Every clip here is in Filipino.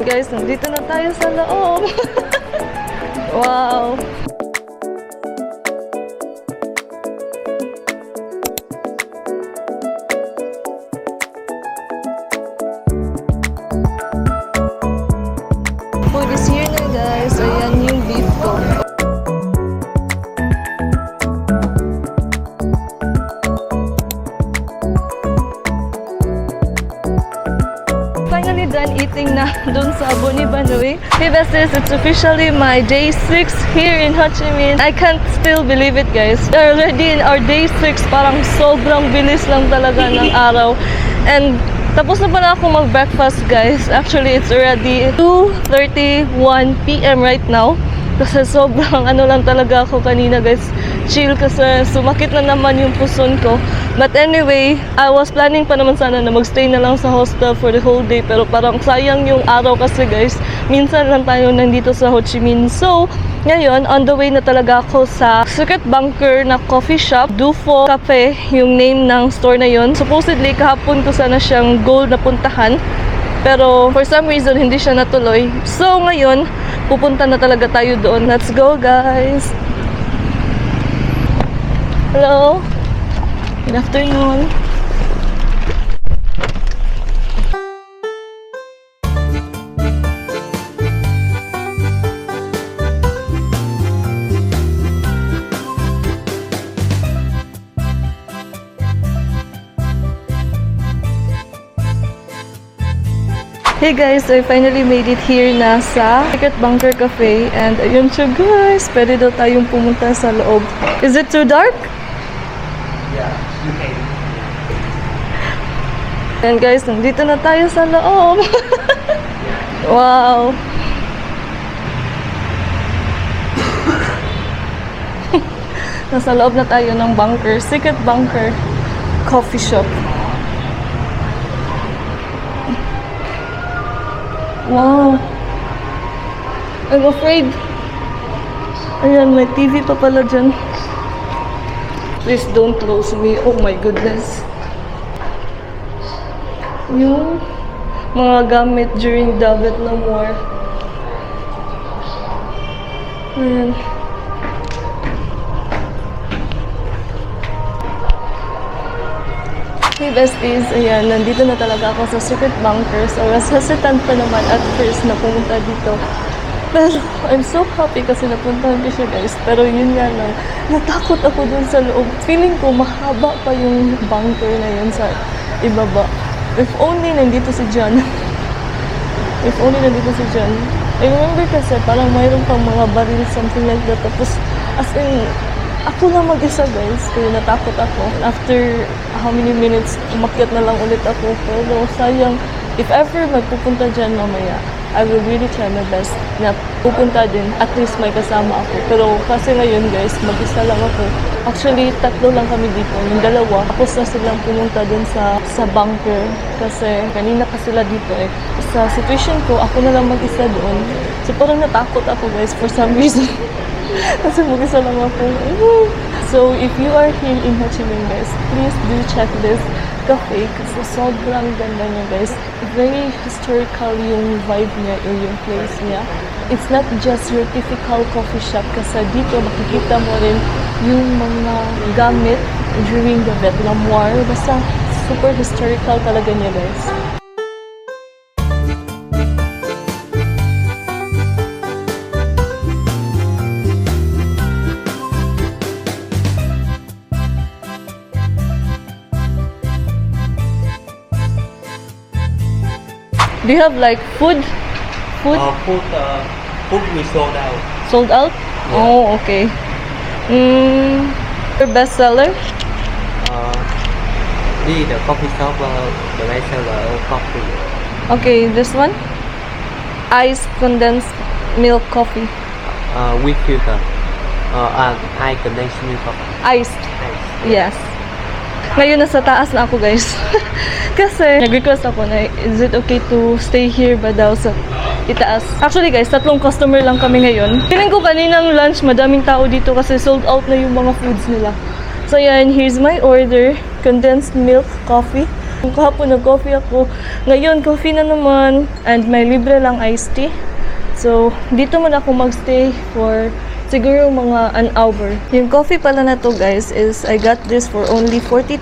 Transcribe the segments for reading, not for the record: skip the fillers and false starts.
Guys, nandito na tayo sa loob. Wow. Food is here na guys. Ayan yung beef ko. Finally done eating na dun sa Bonnie Banoi. Hey besties, it's officially my day 6 here in Ho Chi Minh. I can't still believe it guys. We're already in our day 6. Parang sobrang bilis lang talaga ng araw. And tapos na pala ako mag-breakfast guys. Actually, it's already 2:31 PM right now. Kasi sobrang lang talaga ako kanina guys. Chill kasi sumakit na naman yung puson ko. But anyway, I was planning pa naman sana na magstay na lang sa hostel for the whole day. Pero parang sayang yung araw kasi guys. Minsan lang tayo nandito sa Ho Chi Minh. So, ngayon, on the way na talaga ako sa Secret Bunker na coffee shop. Dufo Cafe, yung name ng store na yon. Supposedly, kahapon ko sana siyang goal na puntahan. Pero for some reason, hindi siya natuloy. So, ngayon, pupunta na talaga tayo doon. Let's go, guys! Hello! Good afternoon! Hey guys, I finally made it here na sa Secret Bunker Cafe and ayun siya guys, pwede daw tayong pumunta sa loob. Is it too dark? Yeah, you can. And guys, nandito na tayo sa loob. Wow! Nasa loob na tayo ng bunker, Secret Bunker Coffee Shop. Wow! I'm afraid. Ayan, may TV pa pala dyan. Please don't close me. Oh my goodness. Yung mga gamit during the Vietnam War. Ayan. Hey besties, ayan, nandito na talaga ako sa Secret Bunker. So, I was hesitant pa naman at first na pumunta dito. Pero, I'm so happy kasi napuntahan ko siya guys. Pero yun nga lang, natakot ako dun sa loob. Feeling ko mahaba pa yung bunker na yun sa ibaba. If only nandito si John. If only nandito si John. I remember kasi parang mayroon pang mga baril, something like that. Tapos, as in, ako lang mag-isa guys, kaya natakot ako. After how many minutes, umakyat na lang ulit ako. Pero sayang, if ever magpupunta dyan mamaya, I will really try my best na pupunta din. At least may kasama ako. Pero kasi ngayon guys, mag-isa lang ako. Actually, 3 lang kami dito. Yung 2, tapos na silang pumunta dun sa bunker. Kasi kanina pa sila dito eh. Sa situation ko, ako na lang mag-isa doon. So parang natakot ako guys for some reason. Kasi mag-isa lang ako. So, if you are here in Ho Chi Minh guys, please do check this cafe kasi sobrang ganda niya guys. Very historical yung vibe niya or yung place niya. It's not just your typical coffee shop kasi dito makikita mo rin yung mga gamit during the Vietnam War. Basta super historical talaga niya guys. Do you have like food? Food we sold out. Sold out? Yeah. Oh, okay. Your best seller? The coffee shop, the best seller coffee. Okay, this one? Iced condensed milk coffee. With filter. I condensed milk coffee. Iced. Nice. Yes. Ngayon nasa taas na ako guys. Kasi nag-request ako na is it okay to stay here ba daw sa itaas. Actually guys, 3 customer lang kami ngayon. Feeling ko kaninang lunch madaming tao dito kasi sold out na yung mga foods nila. So yan, here's my order. Condensed milk coffee. Kahapon nag-coffee ako. Ngayon, coffee na naman. And may libre lang iced tea. So, dito muna ako magstay for siguro mga an hour. Yung coffee pala na to guys is I got this for only 40,000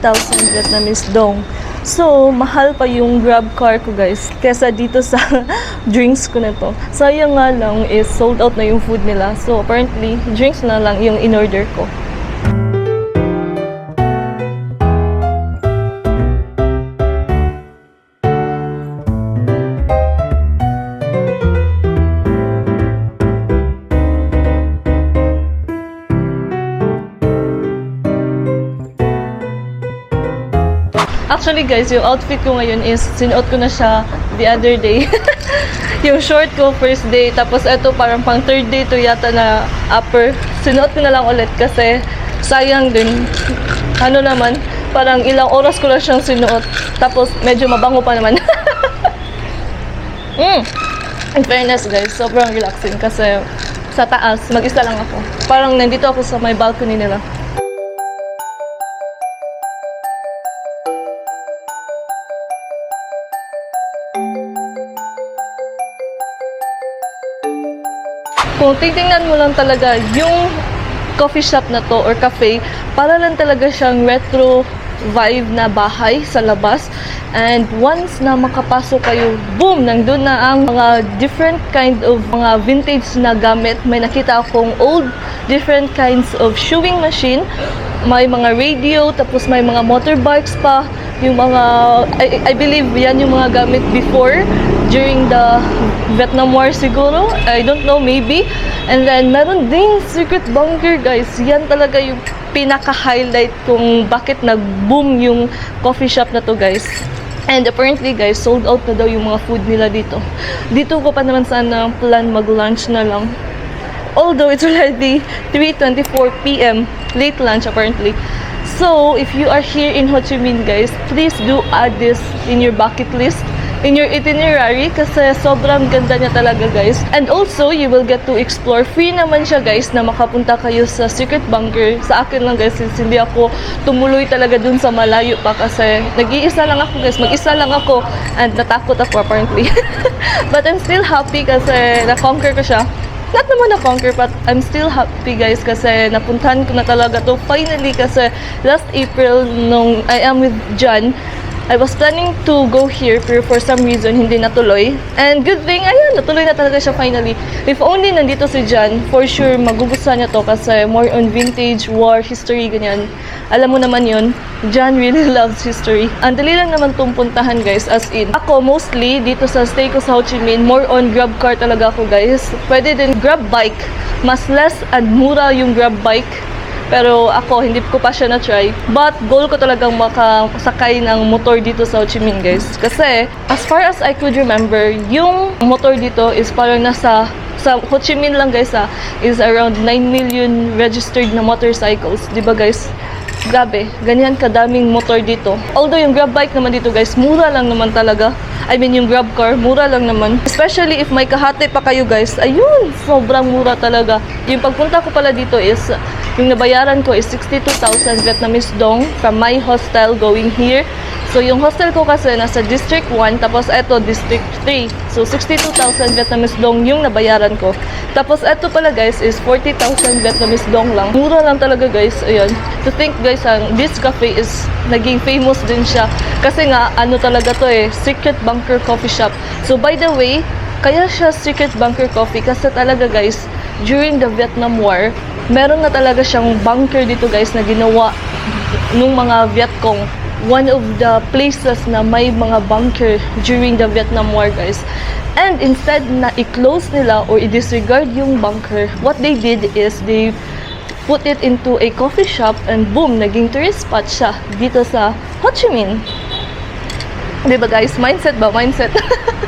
Vietnamese dong. So, mahal pa yung grab car ko guys kesa dito sa drinks ko na to. Sayang nga lang is sold out na yung food nila. So, apparently, drinks na lang yung in-order ko. Actually guys, yung outfit ko ngayon is sinuot ko na siya the other day. Yung short ko first day, tapos ito parang pang third day to yata na upper. Sinuot ko na lang ulit kasi sayang din. Ano naman, parang ilang oras ko lang siyang sinuot. Tapos medyo mabango pa naman. In fairness guys, sobrang relaxing kasi sa taas, mag-isa lang ako. Parang nandito ako sa may balcony nila. Kung titingnan mo lang talaga yung coffee shop na to or cafe, para lang talaga siyang retro vibe na bahay sa labas. And once na makapasok kayo, boom! Nandun na ang mga different kind of mga vintage na gamit. May nakita akong old, different kinds of shoeing machine. May mga radio, tapos may mga motorbikes pa. Yung mga, I believe yan yung mga gamit before during the Vietnam War siguro. I don't know, maybe. And then, meron ding secret bunker, guys. Yan talaga yung pinaka-highlight kung bakit nag-boom yung coffee shop na to, guys. And apparently, guys, sold out na daw yung mga food nila dito. Dito ko pa naman sana plan mag-lunch na lang. Although, it's already 3:24 p.m. Late lunch, apparently. So, if you are here in Ho Chi Minh, guys, please do add this in your bucket list, in your itinerary, kasi sobrang ganda niya talaga, guys. And also, you will get to explore. Free naman siya, guys, na makapunta kayo sa secret bunker. Sa akin lang, guys, since hindi ako tumuloy talaga dun sa malayo pa kasi nag-iisa lang ako, guys. Mag-isa lang ako and natakot ako, apparently. But I'm still happy kasi na-conquer ko siya. Not naman na-conquer, but I'm still happy, guys, kasi napuntahan ko na talaga to finally kasi last April nung I am with John, I was planning to go here pero for some reason hindi natuloy. And good thing, ayun, natuloy na talaga siya finally. If only nandito si John, for sure magugustuhan niya to kasi more on vintage, war, history, ganyan. Alam mo naman yun, John really loves history. Ang dali lang naman itong puntahan, guys, as in. Ako, mostly, dito sa stay ko sa Ho Chi Minh, more on grab car talaga ako, guys. Pwede din grab bike. Mas less and mura yung grab bike. Pero ako, hindi ko pa siya na-try. But, goal ko talagang makasakay ng motor dito sa Ho Chi Minh, guys. Kasi, as far as I could remember, yung motor dito is parang nasa sa Ho Chi Minh lang, guys, is around 9 million registered na motorcycles. Diba, guys? Grabe, ganyan kadaming motor dito. Although yung grab bike naman dito, guys, mura lang naman talaga. I mean, yung grab car, mura lang naman. Especially if may kahati pa kayo, guys. Ayun, sobrang mura talaga. Yung pagpunta ko pala dito is, yung nabayaran ko is 62,000 Vietnamese dong from my hostel going here. So, yung hostel ko kasi nasa District 1, tapos eto District 3. So, 62,000 Vietnamese dong yung nabayaran ko. Tapos, eto pala, guys, is 40,000 Vietnamese dong lang. Mura lang talaga, guys. Ayun. To think, guys, this cafe is naging famous din siya. Kasi nga, ano talaga to secret bunker coffee shop. So, by the way, kaya siya secret bunker coffee kasi talaga, guys, during the Vietnam War, meron na talaga siyang bunker dito, guys, na ginawa nung mga Vietcong. One of the places na may mga bunker during the Vietnam War, guys. And instead na i-close nila or i-disregard yung bunker, what they did is they put it into a coffee shop and boom, naging tourist spot siya dito sa Ho Chi Minh. Diba, guys? Mindset ba? Mindset.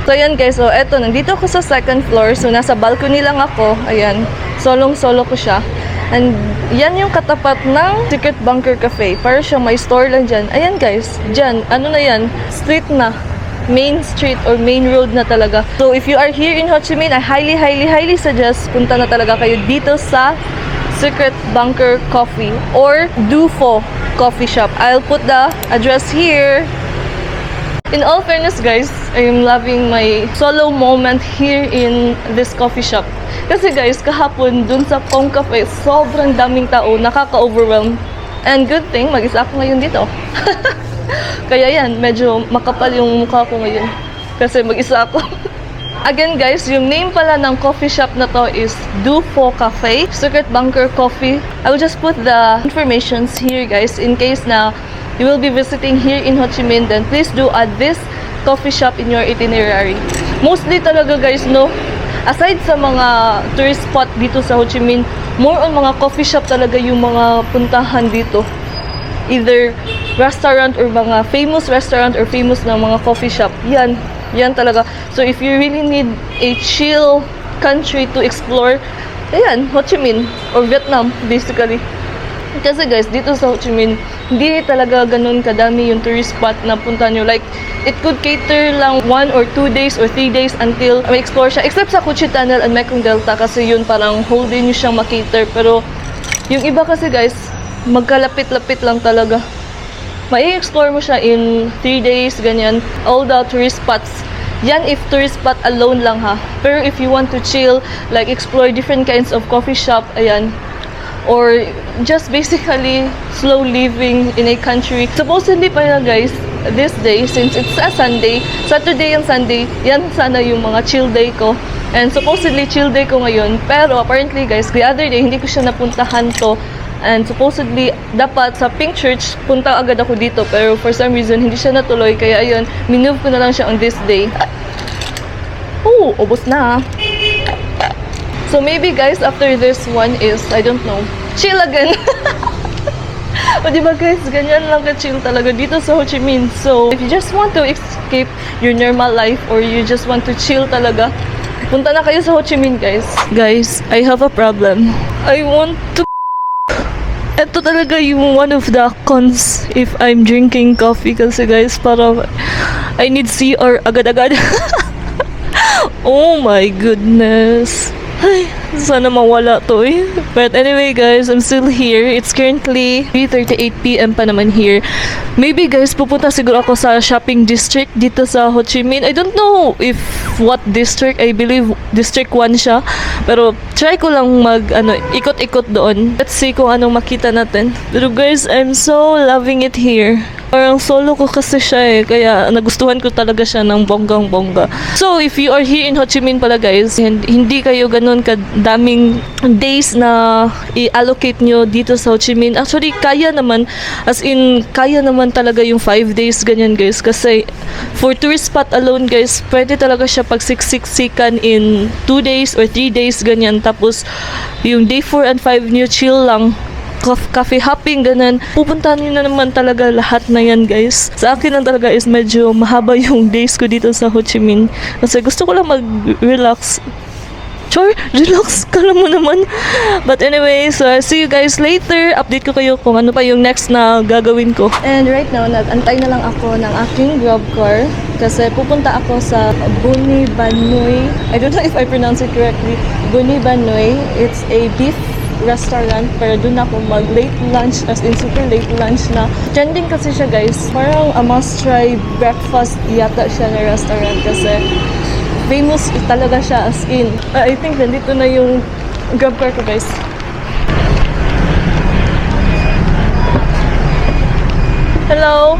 So, ayan, guys. So, eto, nandito ako sa second floor. So, nasa balcony lang ako. Ayan. Solong-solo ko siya. And yan yung katapat ng Secret Bunker Cafe. Para siyang may store lang dyan. Ayan, guys. Dyan. Ano na yan? Street na. Main street or main road na talaga. So, if you are here in Ho Chi Minh, I highly suggest punta na talaga kayo dito sa Secret Bunker Coffee or Dufo Coffee Shop. I'll put the address here. In all fairness guys, I am loving my solo moment here in this coffee shop. Kasi guys, kahapon dun sa Pong Cafe, sobrang daming tao, nakaka-overwhelm. And good thing, mag-isa ako ngayon dito. Kaya yan, medyo makapal yung mukha ko ngayon. Kasi mag-isa ako. Again guys, yung name pala ng coffee shop na to is Dufo Cafe, Circuit Bunker Coffee. I will just put the informations here guys in case na you will be visiting here in Ho Chi Minh, then please do add this coffee shop in your itinerary. Mostly talaga guys, no, aside sa mga tourist spot dito sa Ho Chi Minh, more on mga coffee shop talaga yung mga puntahan dito. Either restaurant or mga famous restaurant or famous na mga coffee shop. Yan talaga. So if you really need a chill country to explore, ayan, Ho Chi Minh or Vietnam basically. Kasi guys, dito sa Ho Chi Minh, hindi talaga ganun kadami yung tourist spot na punta nyo. Like, it could cater lang 1 or 2 days or 3 days until may explore siya. Except sa Cu Chi Tunnel and Mekong Delta kasi yun parang whole day nyo siyang makater. Pero, yung iba kasi guys, magkalapit-lapit lang talaga. Mai-explore mo siya in 3 days, ganyan. All the tourist spots. Yan if tourist spot alone lang ha. Pero if you want to chill, like explore different kinds of coffee shop, ayan, or just basically slow living in a country. Supposedly pala guys, this day, since it's a Sunday, Saturday and Sunday, yan sana yung mga chill day ko. And supposedly chill day ko ngayon. Pero apparently guys, the other day, hindi ko siya napuntahan to. And supposedly, dapat sa Pink Church, punta agad ako dito. Pero for some reason, hindi siya natuloy. Kaya ayun, minove ko na lang siya on this day. Oh, ubos na. So maybe guys, after this one is, I don't know, chill again. O diba guys, ganyan lang ka-chill talaga dito sa Ho Chi Minh. So, if you just want to escape your normal life or you just want to chill talaga, punta na kayo sa Ho Chi Minh guys. Guys, I have a problem. I want to... Ito talaga yung one of the cons if I'm drinking coffee kasi guys, para I need CR agad-agad. Oh my goodness. Ay, sana mawala to eh. But anyway guys, I'm still here. It's currently 3:38 PM pa naman here. Maybe guys, pupunta siguro ako sa shopping district dito sa Ho Chi Minh. I don't know if what district. I believe District 1 siya. Pero try ko lang ikot-ikot doon. Let's see kung anong makita natin. Pero guys, I'm so loving it here. Parang solo ko kasi siya eh. Kaya nagustuhan ko talaga siya ng bonggang-bongga. So, if you are here in Ho Chi Minh pala guys, hindi kayo ganun kadaming days na i-allocate nyo dito sa Ho Chi Minh. Actually, kaya naman. As in, kaya naman talaga yung 5 days ganyan guys. Kasi, for tourist spot alone guys, pwede talaga siya pagsiksiksikan in 2 days or 3 days ganyan. Tapos, yung day 4 and 5 nyo chill lang. Cafe hopping, ganun. Pupuntahan nyo na naman talaga lahat na yan, guys. Sa akin lang talaga is medyo mahaba yung days ko dito sa Ho Chi Minh. Kasi gusto ko lang mag-relax. Chor, relax ka lang mo naman. But anyway, so I'll see you guys later. Update ko kayo kung ano pa yung next na gagawin ko. And right now, nag-antay na lang ako ng aking grab car. Kasi pupunta ako sa Buni Banoy. I don't know if I pronounce it correctly. Buni Banoy. It's a beef restaurant, pero doon ako mag late lunch, as in super late lunch na. Trending kasi siya guys, parang a must try breakfast yata siya na restaurant kasi famous talaga siya, as in. I think nandito na yung grab car ko guys. Hello?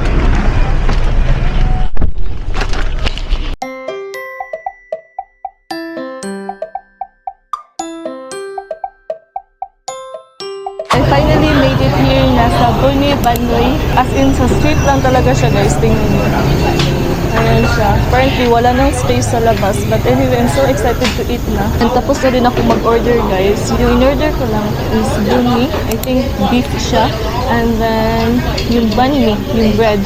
I finally made it here nasa Buni Banoy. As in, sa street lang talaga siya guys. Tingnan niyo. Ayan siya. Apparently, wala nang space sa labas. But anyway, I'm so excited to eat na. And tapos na rin ako mag-order guys. Yung in-order ko lang is buni. I think beef siya. And then, yung banh mi, yung bread.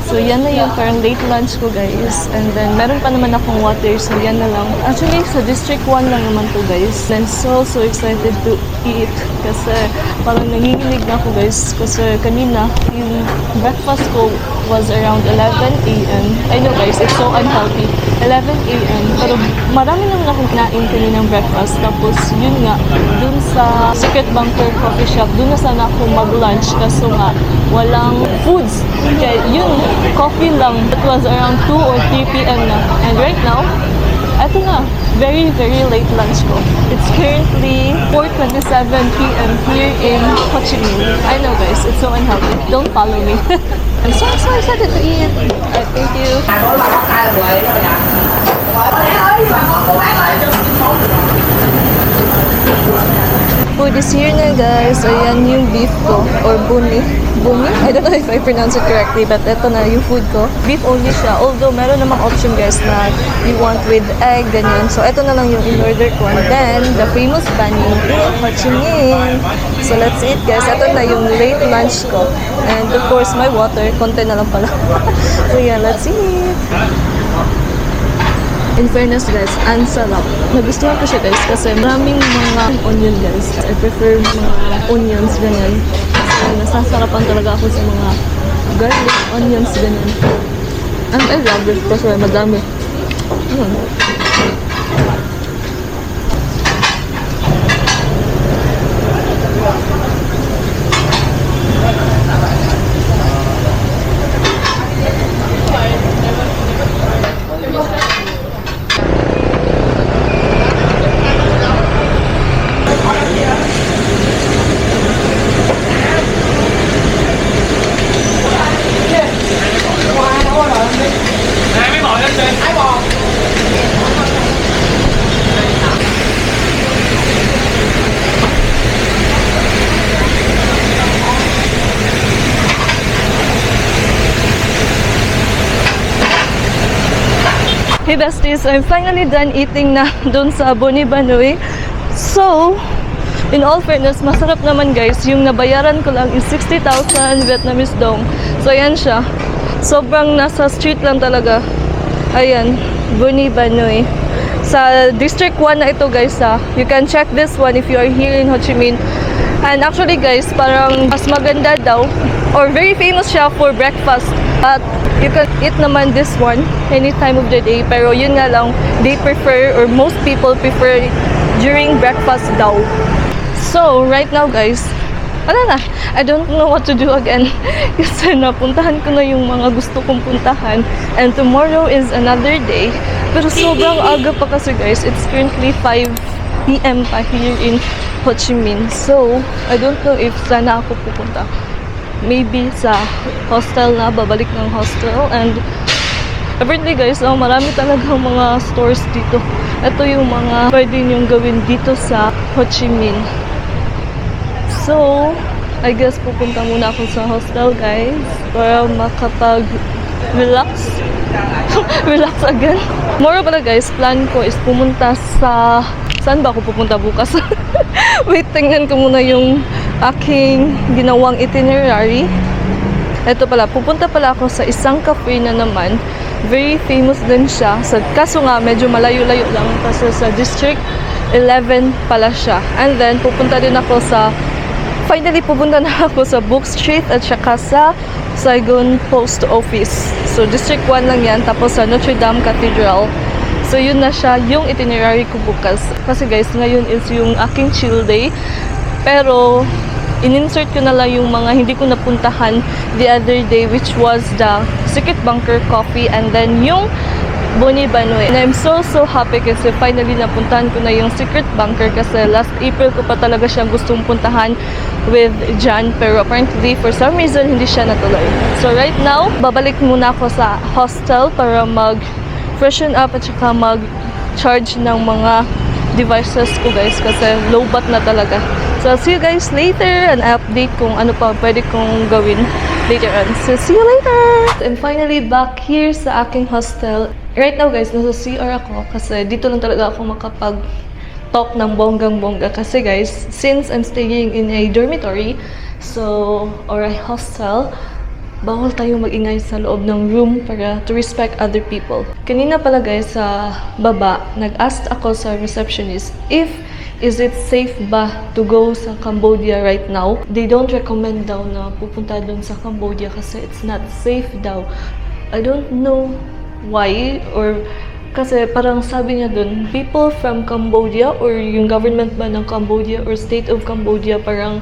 So, yan na yung parang late lunch ko, guys. And then, meron pa naman akong water. So, yan na lang. Actually, sa District 1 lang naman to, guys. And so excited to eat. Kasi, parang nanginginig na ako, guys. Kasi, kanina, yung breakfast ko was around 11 a.m. I know, guys, it's so unhealthy. 11 a.m. Pero, marami naman akong kinain kaninang breakfast. Tapos, yun nga, dun sa Circuit Bunker Coffee Shop, dun na sana ako mag-lunch. Kaso nga, walang foods. Kaya, yun, coffee lang. It was around 2 or 3 p.m. na. And right now, eto na, very, very late lunch ko. It's currently 4:27 p.m. here in Ho Chi Minh. I know guys, it's so unhealthy. Don't follow me. I'm so excited to eat. Alright, thank you. Food is here na guys. Ayan yung beef ko. Or buni. Buni? I don't know if I pronounce it correctly, but ito na yung food ko. Beef only siya. Although meron namang option guys na you want with egg, ganyan. So ito na lang yung in-order ko. And then, the famous bani in Ho Chi Minh. So let's eat guys. Ito na yung late lunch ko. And of course, my water. Konti na lang pala. So yeah, let's eat. In fairness guys, ang sarap. Nagustuhan ko siya guys kasi maraming mga onion guys. I prefer mga onions ganyan. Kasi nasasarapan talaga ako sa mga garlic, onions ganyan. And I love it kasi madami. Hey besties, I'm finally done eating na dun sa Boni Banoi. So, in all fairness, masarap naman guys. Yung nabayaran ko lang is 60,000 Vietnamese dong. So, ayan siya. Sobrang nasa street lang talaga. Ayan, Boni Banoi. Sa District 1 na ito guys ha. You can check this one if you are here in Ho Chi Minh. And actually guys, parang mas maganda daw. Or very famous siya for breakfast. But you can eat naman this one any time of the day. Pero yun nga lang, they prefer or most people prefer during breakfast daw. So, right now guys, wala na. I don't know what to do again. Kasi napuntahan ko na yung mga gusto kong puntahan. And tomorrow is another day. Pero sobrang aga pa kasi guys. It's currently 5 p.m. pa here in Ho Chi Minh. So, I don't know if sana ako pupunta. Maybe sa hostel na, babalik ng hostel. And apparently guys, marami talagang mga stores dito. Ito yung mga pwede niyong gawin dito sa Ho Chi Minh. So, I guess pupunta muna ako sa hostel guys para makapag-relax. Relax again. Tomorrow pala guys, plan ko is pumunta sa... Saan ba ako pupunta bukas? Wait, tingnan ko muna yung aking ginawang itinerary. Ito pala, pupunta pala ako sa isang cafe na naman. Very famous din siya. Kaso nga, medyo malayo-layo lang kasi sa District 11 pala siya. And then, pupunta din ako sa... Finally, pupunta na ako sa Book Street at saka sa Saigon Post Office. So, District 1 lang yan. Tapos sa Notre Dame Cathedral. So, yun na siya yung itinerary ko bukas. Kasi guys, ngayon is yung aking chill day. Pero, in-insert ko na lang yung mga hindi ko napuntahan the other day, which was the Secret Bunker Coffee and then yung Boni Banoi. And I'm so happy kasi finally napuntahan ko na yung Secret Bunker kasi last April ko pa talaga siyang gustong puntahan with Jan. Pero apparently, for some reason, hindi siya natuloy. So, right now, babalik muna ako sa hostel para freshen up at saka mag-charge ng mga devices ko guys kasi low bat na talaga. So I'll see you guys later and update kung ano pa pwede kong gawin later on. So see you later! And finally back here sa aking hostel. Right now guys, nasa CR ako kasi dito lang talaga ako makapag-talk ng bonggang-bongga kasi guys, since I'm staying in a dormitory or a hostel, bawal tayong mag-ingay sa loob ng room para to respect other people. Kanina pala guys, sa baba, nag-ask ako sa receptionist if is it safe ba to go sa Cambodia right now. They don't recommend daw na pupunta doon sa Cambodia kasi it's not safe daw. I don't know why or kasi parang sabi niya doon, people from Cambodia or yung government ba ng Cambodia or state of Cambodia parang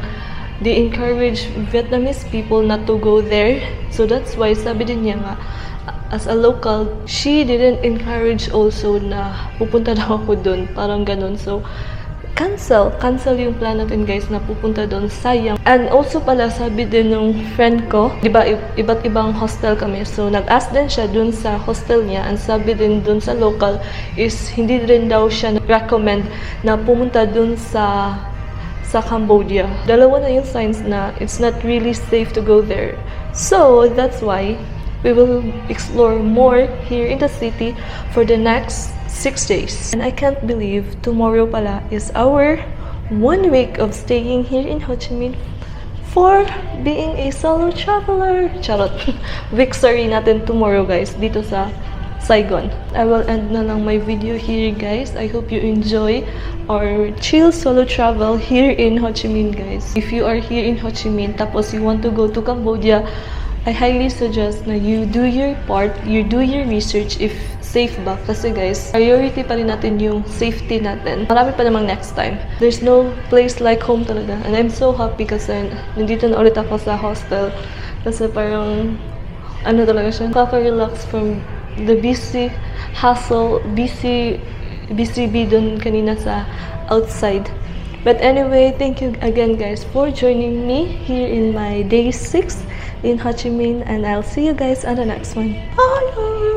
they encourage Vietnamese people not to go there. So that's why sabi din niya nga, as a local, she didn't encourage also na pupunta daw ako dun. Parang ganun. So, cancel yung plan natin guys na pupunta doon, sayang. And also pala sabi din ng friend ko, di ba iba't ibang hostel kami, so nag-ask din siya doon sa hostel niya, and sabi din doon sa local is hindi rin daw siya recommend na pumunta doon sa Cambodia. Dalawa na yung signs na it's not really safe to go there. So that's why we will explore more here in the city for the next 6 days. And I can't believe tomorrow pala is our 1 week of staying here in Ho Chi Minh for being a solo traveler. Charot. Week story natin tomorrow guys dito sa Saigon. I will end na lang my video here guys. I hope you enjoy our chill solo travel here in Ho Chi Minh guys. If you are here in Ho Chi Minh tapos you want to go to Cambodia, I highly suggest na you do your part, you do your research if safe ba. Kasi guys, priority pa rin natin yung safety natin. Marami pa namang next time. There's no place like home talaga. And I'm so happy kasi nandito na ulit ako sa hostel. Kasi parang, ano talaga siya, kaka-relax from the busy hustle, busy dun kanina sa outside. But anyway, thank you again guys for joining me here in my day 6 in Ho Chi Minh, and I'll see you guys on the next one. Bye!